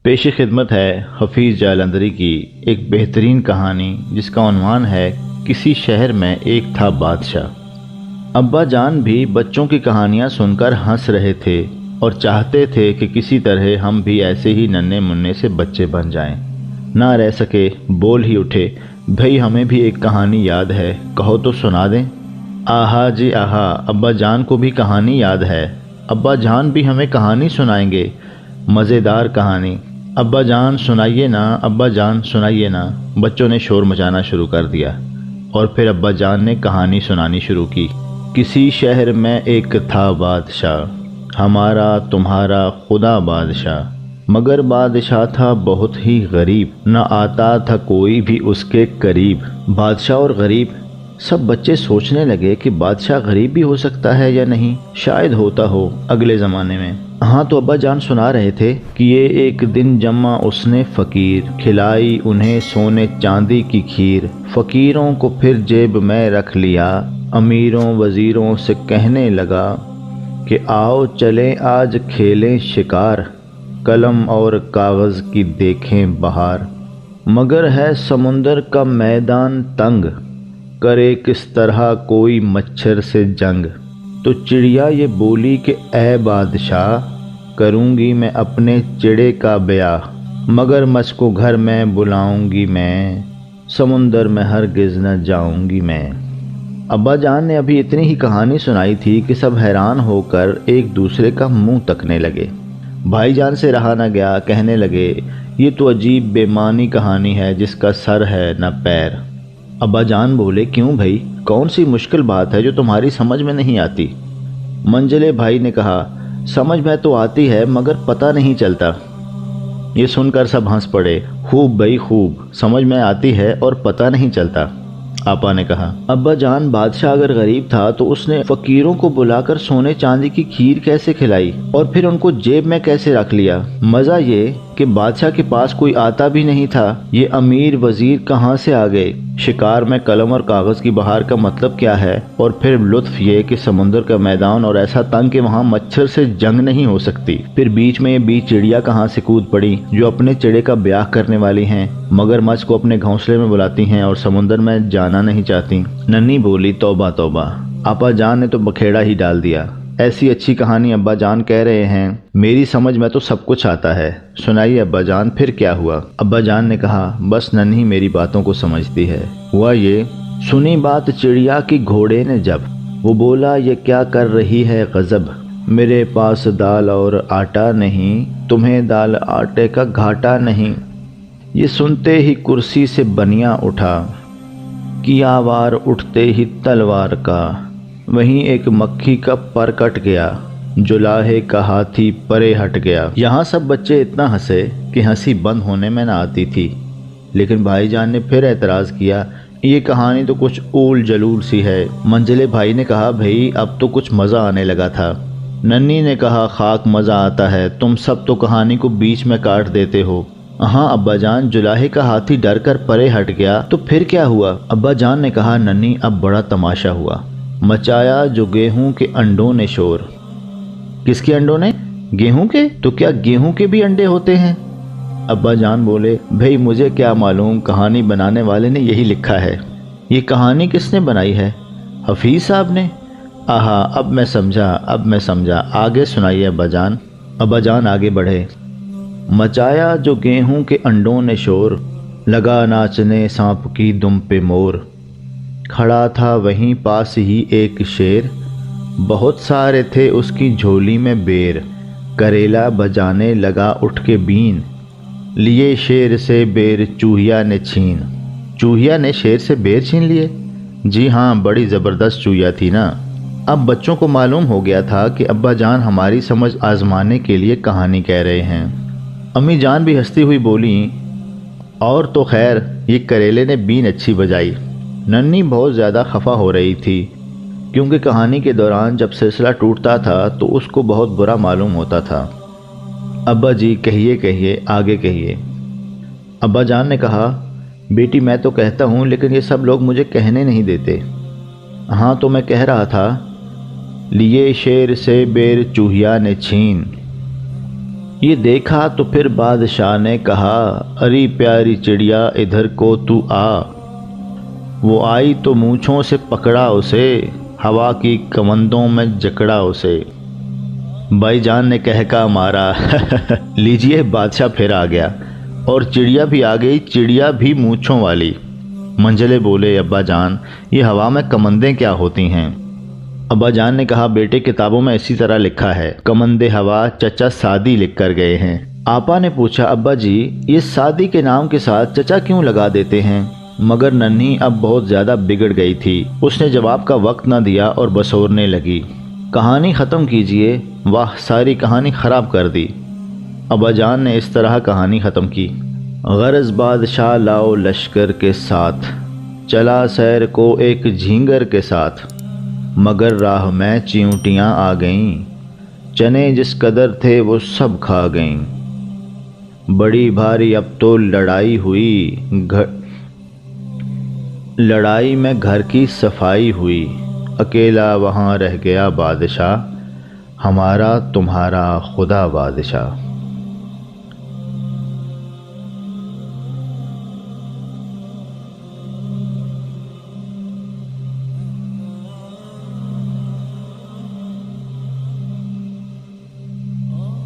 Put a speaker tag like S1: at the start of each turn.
S1: پیش خدمت ہے حفیظ جالندری کی ایک بہترین کہانی جس کا عنوان ہے کسی شہر میں ایک تھا بادشاہ۔ ابا جان بھی بچوں کی کہانیاں سن کر ہنس رہے تھے اور چاہتے تھے کہ کسی طرح ہم بھی ایسے ہی ننھے منھے سے بچے بن جائیں۔ نہ رہ سکے، بول ہی اٹھے، بھئی ہمیں بھی ایک کہانی یاد ہے، کہو تو سنا دیں۔ آہا جی آہا، ابا جان کو بھی کہانی یاد ہے، ابا جان بھی ہمیں کہانی سنائیں گے، مزیدار کہانی۔ ابا جان سنائیے نا، ابا جان سنائیے نا۔ بچوں نے شور مچانا شروع کر دیا اور پھر ابا جان نے کہانی سنانی شروع کی۔ کسی شہر میں ایک تھا بادشاہ، ہمارا تمہارا خدا بادشاہ، مگر بادشاہ تھا بہت ہی غریب، نہ آتا تھا کوئی بھی اس کے قریب۔ بادشاہ اور غریب، سب بچے سوچنے لگے کہ بادشاہ غریب بھی ہو سکتا ہے یا نہیں، شاید ہوتا ہو اگلے زمانے میں۔ ہاں تو ابا جان سنا رہے تھے کہ یہ ایک دن جمع اس نے فقیر، کھلائی انہیں سونے چاندی کی کھیر، فقیروں کو پھر جیب میں رکھ لیا، امیروں وزیروں سے کہنے لگا کہ آؤ چلیں آج کھیلیں شکار، قلم اور کاغذ کی دیکھیں بہار، مگر ہے سمندر کا میدان تنگ، کرے کس طرح کوئی مچھر سے جنگ۔ تو چڑیا یہ بولی کہ اے بادشاہ، کروں گی میں اپنے چڑے کا بیاہ، مگر مچھ کو گھر میں بلاؤں گی میں، سمندر میں ہرگز نہ جاؤں گی میں۔ ابا جان نے ابھی اتنی ہی کہانی سنائی تھی کہ سب حیران ہو کر ایک دوسرے کا منہ تکنے لگے۔ بھائی جان سے رہا نہ گیا، کہنے لگے یہ تو عجیب بے معنی کہانی ہے جس کا سر ہے نہ پیر۔ ابا جان بولے کیوں بھائی، کون سی مشکل بات ہے جو تمہاری سمجھ میں نہیں آتی؟ منجلے بھائی نے کہا سمجھ میں تو آتی ہے مگر پتہ نہیں چلتا۔ یہ سن کر سب ہنس پڑے۔ خوب بھائی خوب، سمجھ میں آتی ہے اور پتہ نہیں چلتا۔ آپا نے کہا ابا جان، بادشاہ اگر غریب تھا تو اس نے فقیروں کو بلا کر سونے چاندی کی کھیر کیسے کھلائی اور پھر ان کو جیب میں کیسے رکھ لیا؟ مزہ یہ کہ بادشاہ کے پاس کوئی آتا بھی نہیں تھا، یہ امیر وزیر کہاں سے آ گئے؟ شکار میں قلم اور کاغذ کی بہار کا مطلب کیا ہے؟ اور پھر لطف یہ کہ سمندر کا میدان اور ایسا تنگ کہ وہاں مچھر سے جنگ نہیں ہو سکتی۔ پھر بیچ میں یہ بیچ چڑیا کہاں سے کود پڑی جو اپنے چڑے کا بیاہ کرنے والی ہیں، مگر مچھ کو اپنے گھونسلے میں بلاتی ہیں اور سمندر میں جانا نہیں چاہتی۔ ننھی بولی توبہ توبہ، آپا جان نے تو بکھیڑا ہی ڈال دیا۔ ایسی اچھی کہانی ابا جان کہہ رہے ہیں، میری سمجھ میں تو سب کچھ آتا ہے، سنائیے ابا جان پھر کیا ہوا؟ ابا جان نے کہا بس ننھی میری باتوں کو سمجھتی ہے۔ ہوا یہ، سنی بات چڑیا کی گھوڑے نے جب، وہ بولا یہ کیا کر رہی ہے غضب، میرے پاس دال اور آٹا نہیں، تمہیں دال آٹے کا گھاٹا نہیں۔ یہ سنتے ہی کرسی سے بنیا اٹھا، کیا وار اٹھتے ہی تلوار کا، وہیں ایک مکھی کا پر کٹ گیا، جو لاہے کا ہاتھی پرے ہٹ گیا۔ یہاں سب بچے اتنا ہنسے کہ ہنسی بند ہونے میں نہ آتی تھی، لیکن بھائی جان نے پھر اعتراض کیا یہ کہانی تو کچھ اول جلول سی ہے۔ منجلے بھائی نے کہا بھائی اب تو کچھ مزہ آنے لگا تھا۔ ننھی نے کہا خاک مزہ آتا ہے، تم سب تو کہانی کو بیچ میں کاٹ دیتے ہو۔ ہاں ابا جان، جلاہے کا ہاتھی ڈر کر پرے ہٹ گیا تو پھر کیا ہوا؟ ابا جان نے کہا ننھی اب بڑا تماشا ہوا، مچایا جو گیہوں کے انڈوں نے شور۔ کس کے انڈوں نے؟ گیہوں کے؟ تو کیا گیہوں کے بھی انڈے ہوتے ہیں؟ ابا جان بولے بھئی مجھے کیا معلوم، کہانی بنانے والے نے یہی لکھا ہے۔ یہ کہانی کس نے بنائی ہے؟ حفیظ صاحب نے؟ آہا اب میں سمجھا، آگے سنائیے ابا جان۔ ابا جان آگے بڑھے۔ مچایا جو گیہوں کے انڈوں نے شور، لگا ناچنے سانپ کی دم پہ مور، کھڑا تھا وہیں پاس ہی ایک شیر، بہت سارے تھے اس کی جھولی میں بیر، کریلا بجانے لگا اٹھ کے بین، لیے شیر سے بیر چوہیا نے چھین۔ چوہیا نے شیر سے بیر چھین لیے؟ جی ہاں، بڑی زبردست چوہیا تھی نا۔ اب بچوں کو معلوم ہو گیا تھا کہ ابا جان ہماری سمجھ آزمانے کے لیے کہانی کہہ رہے ہیں۔ امی جان بھی ہنستی ہوئی بولیں اور تو خیر یہ کریلے نے بین اچھی بجائی۔ ننھی بہت زیادہ خفا ہو رہی تھی کیونکہ کہانی کے دوران جب سلسلہ ٹوٹتا تھا تو اس کو بہت برا معلوم ہوتا تھا۔ ابا جی کہیے آگے کہیے۔ ابا جان نے کہا بیٹی میں تو کہتا ہوں لیکن یہ سب لوگ مجھے کہنے نہیں دیتے۔ ہاں تو میں کہہ رہا تھا، لیے شیر سے بیر چوہیا نے چھین۔ یہ دیکھا تو پھر بادشاہ نے کہا، ارے پیاری چڑیا ادھر کو تو آ۔ وہ آئی تو مونچھوں سے پکڑا اسے، ہوا کی کمندوں میں جکڑا اسے۔ بھائی جان نے کہکا مارا لیجئے بادشاہ پھر آ گیا، اور چڑیا بھی آ گئی، چڑیا بھی مونچھوں والی۔ منجلے بولے، ابا جان یہ ہوا میں کمندیں کیا ہوتی ہیں؟ ابا جان نے کہا، بیٹے کتابوں میں اسی طرح لکھا ہے، کمند ہوا چچا سعدی لکھ کر گئے ہیں۔ آپا نے پوچھا، ابا جی یہ سعدی کے نام کے ساتھ چچا کیوں لگا دیتے ہیں؟ مگر ننھی اب بہت زیادہ بگڑ گئی تھی، اس نے جواب کا وقت نہ دیا اور بسورنے لگی، کہانی ختم کیجئے۔ واہ، ساری کہانی خراب کر دی۔ ابا جان نے اس طرح کہانی ختم کی، غرض بادشاہ لاؤ لشکر کے ساتھ، چلا سیر کو ایک جھینگر کے ساتھ، مگر راہ میں چیونٹیاں آ گئیں، چنے جس قدر تھے وہ سب کھا گئیں، بڑی بھاری اب تو لڑائی ہوئی، لڑائی میں گھر کی صفائی ہوئی، اکیلا وہاں رہ گیا بادشاہ، ہمارا تمہارا خدا بادشاہ۔